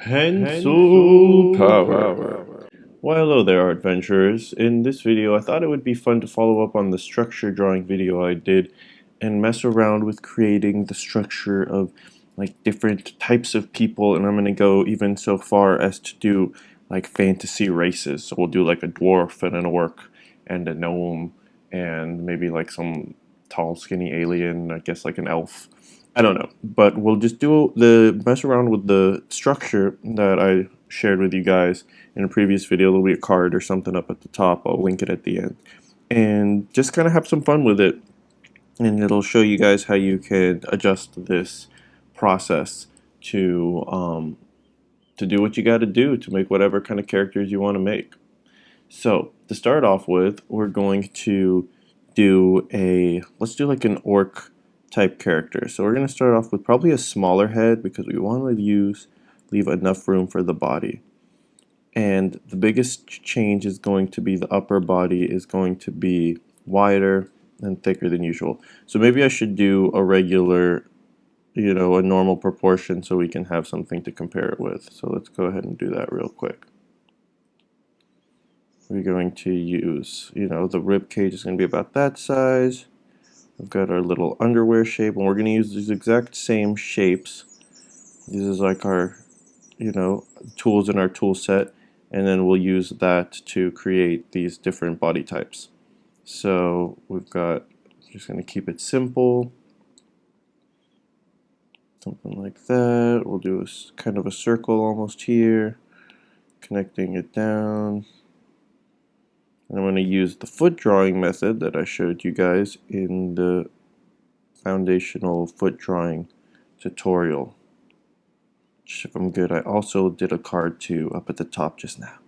Pencil power. Well, hello there, adventurers. In this video, I thought it would be fun to follow up on the structure drawing video I did and mess around with creating the structure of like different types of people, and I'm going to go even so far as to do like fantasy races. So we'll do like a dwarf and an orc and a gnome and maybe like some tall skinny alien, I guess like an elf. I don't know, but we'll just do the mess around with the structure that I shared with you guys in a previous video. There'll be a card or something up at the top. I'll link it at the end, and just kind of have some fun with it. And it'll show you guys how you can adjust this process to do what you got to do to make whatever kind of characters you want to make. So to start off with, we're going to let's do like an orc type character. So we're going to start off with probably a smaller head because we want to leave enough room for the body. And the biggest change is going to be the upper body is going to be wider and thicker than usual. So maybe I should do a regular, a normal proportion so we can have something to compare it with. So let's go ahead and do that real quick. We're going to use, the rib cage is going to be about that size. We've got our little underwear shape, and we're going to use these exact same shapes. This is like our, tools in our tool set, and then we'll use that to create these different body types. So we've got, just going to keep it simple. Something like that. We'll do a kind of a circle almost here, connecting it down. And I'm going to use the foot drawing method that I showed you guys in the foundational foot drawing tutorial. Which, if I'm good, I also did a card too up at the top just now.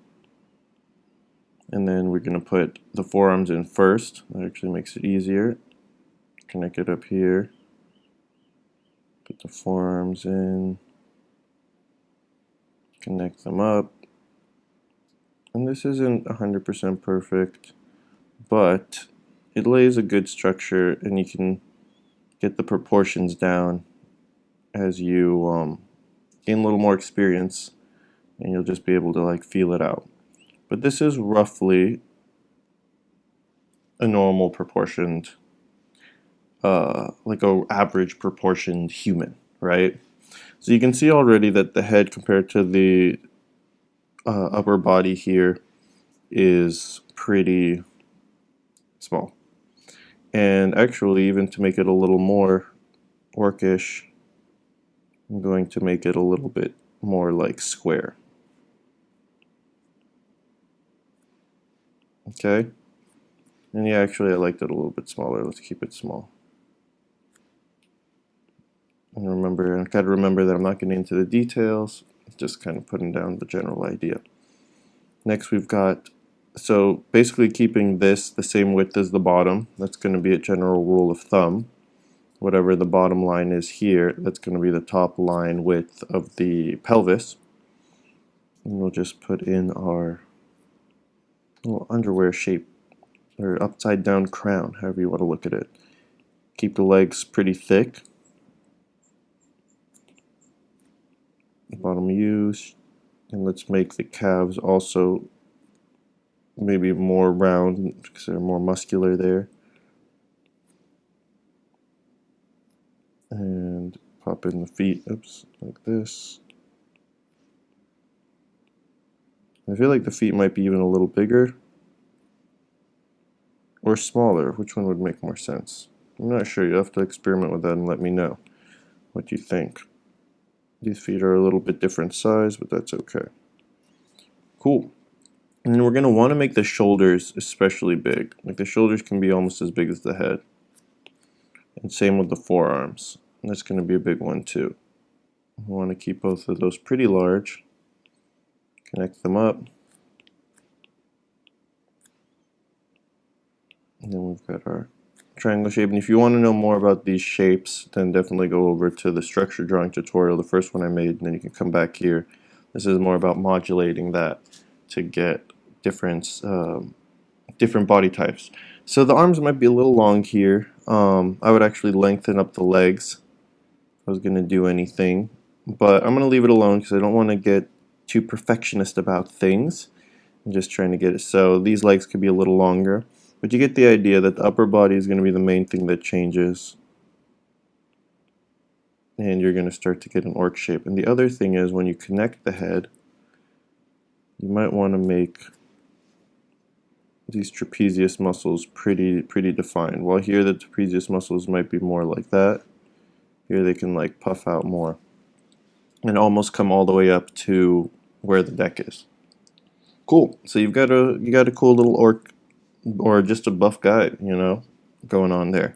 And then we're going to put the forearms in first. That actually makes it easier. Connect it up here. Put the forearms in. Connect them up. And this isn't 100% perfect, but it lays a good structure, and you can get the proportions down as you gain a little more experience, and you'll just be able to like feel it out. But this is roughly a normal proportioned, like a average proportioned human, right? So you can see already that the head compared to the upper body here is pretty small. And actually, even to make it a little more orcish, I'm going to make it a little bit more like square. Okay? And yeah, actually I liked it a little bit smaller. Let's keep it small. And remember, I gotta remember that I'm not getting into the details, just kind of putting down the general idea. Next we've got, so basically keeping this the same width as the bottom. That's going to be a general rule of thumb. Whatever the bottom line is here, that's going to be the top line width of the pelvis. And we'll just put in our little underwear shape, or upside down crown, however you want to look at it. Keep the legs pretty thick. Bottom U's, and let's make the calves also maybe more round because they're more muscular there. And pop in the feet, oops, like this. I feel like the feet might be even a little bigger or smaller. Which one would make more sense? I'm not sure. You have to experiment with that and let me know what you think. These feet are a little bit different size, but that's okay. Cool. And then we're going to want to make the shoulders especially big. Like the shoulders can be almost as big as the head. And same with the forearms. And that's going to be a big one too. We want to keep both of those pretty large. Connect them up. And then we've got our triangle shape. And if you want to know more about these shapes, then definitely go over to the structure drawing tutorial, the first one I made, and then you can come back here. This is more about modulating that to get different body types. So the arms might be a little long here. I would actually lengthen up the legs if I was going to do anything. but I'm going to leave it alone because I don't want to get too perfectionist about things. I'm just trying to get it so these legs could be a little longer, but you get the idea that the upper body is going to be the main thing that changes, and you're going to start to get an orc shape. And the other thing is, when you connect the head, you might want to make these trapezius muscles pretty defined. While here the trapezius muscles might be more like that, here they can like puff out more and almost come all the way up to where the neck is. Cool. So you got a cool little orc, or just a buff guy, going on there.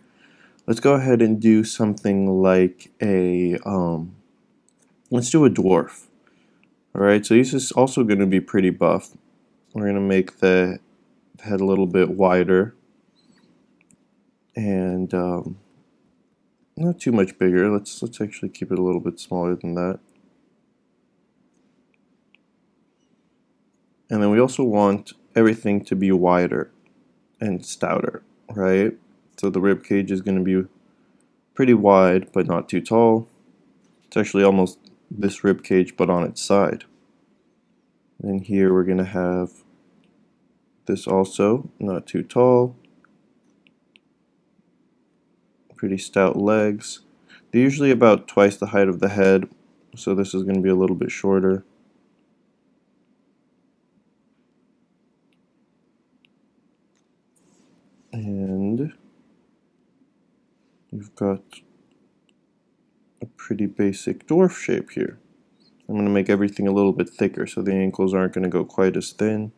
Let's go ahead and do something like let's do a dwarf. All right. So he's just also going to be pretty buff. We're going to make the head a little bit wider and not too much bigger. Let's actually keep it a little bit smaller than that. And then we also want everything to be wider and stouter, right? So the rib cage is going to be pretty wide, but not too tall. It's actually almost this rib cage, but on its side. And here we're going to have this also, not too tall. Pretty stout legs. They're usually about twice the height of the head, so this is going to be a little bit shorter. And you've got a pretty basic dwarf shape here. I'm going to make everything a little bit thicker so the ankles aren't going to go quite as thin.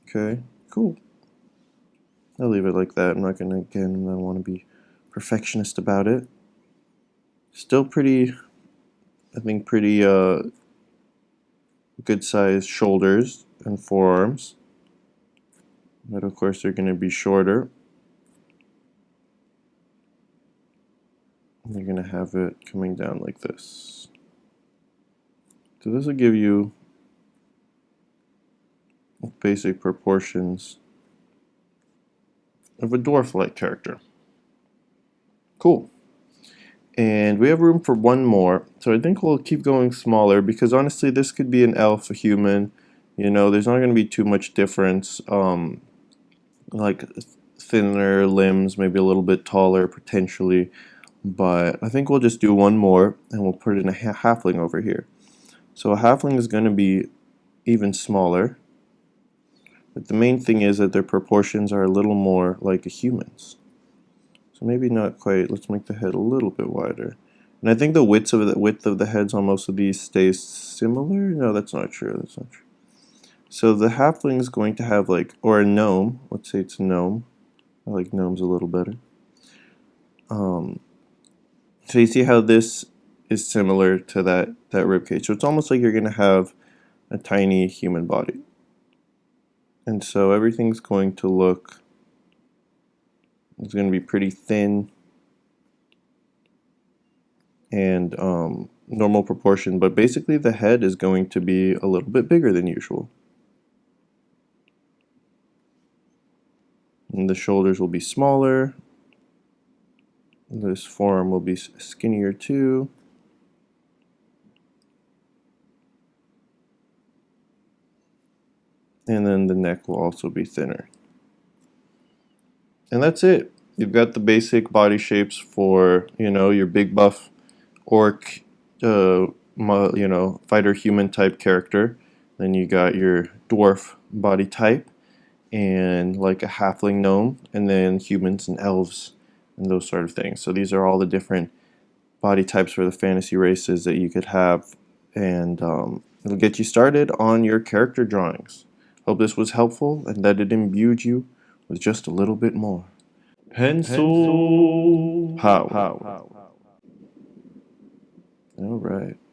Okay, cool. I'll leave it like that. I'm not going to, again, I don't want to be perfectionist about it. Still pretty, I think pretty good sized shoulders and forearms. But of course they're going to be shorter. You're going to have it coming down like this. So this will give you basic proportions of a dwarf-like character. Cool. And we have room for one more, so I think we'll keep going smaller because honestly this could be an elf, a human. There's not going to be too much difference. Like thinner limbs, maybe a little bit taller potentially. But I think we'll just do one more and we'll put in a halfling over here. So a halfling is going to be even smaller. But the main thing is that their proportions are a little more like a human's. So maybe not quite. Let's make the head a little bit wider. And I think the width of the heads on most of these stays similar. No, that's not true. That's not true. So the halfling is going to have or a gnome. Let's say it's a gnome. I like gnomes a little better. So you see how this is similar to that ribcage. So it's almost like you're going to have a tiny human body. And so everything's going to look, it's going to be pretty thin and normal proportion, but basically the head is going to be a little bit bigger than usual. And the shoulders will be smaller. This forearm will be skinnier too. And then the neck will also be thinner. And that's it. You've got the basic body shapes for, your big buff orc, fighter human type character. Then you got your dwarf body type and like a halfling gnome, and then humans and elves and those sort of things. So these are all the different body types for the fantasy races that you could have, and it'll get you started on your character drawings. Hope this was helpful and that it imbued you with just a little bit more. Pencil power. All right.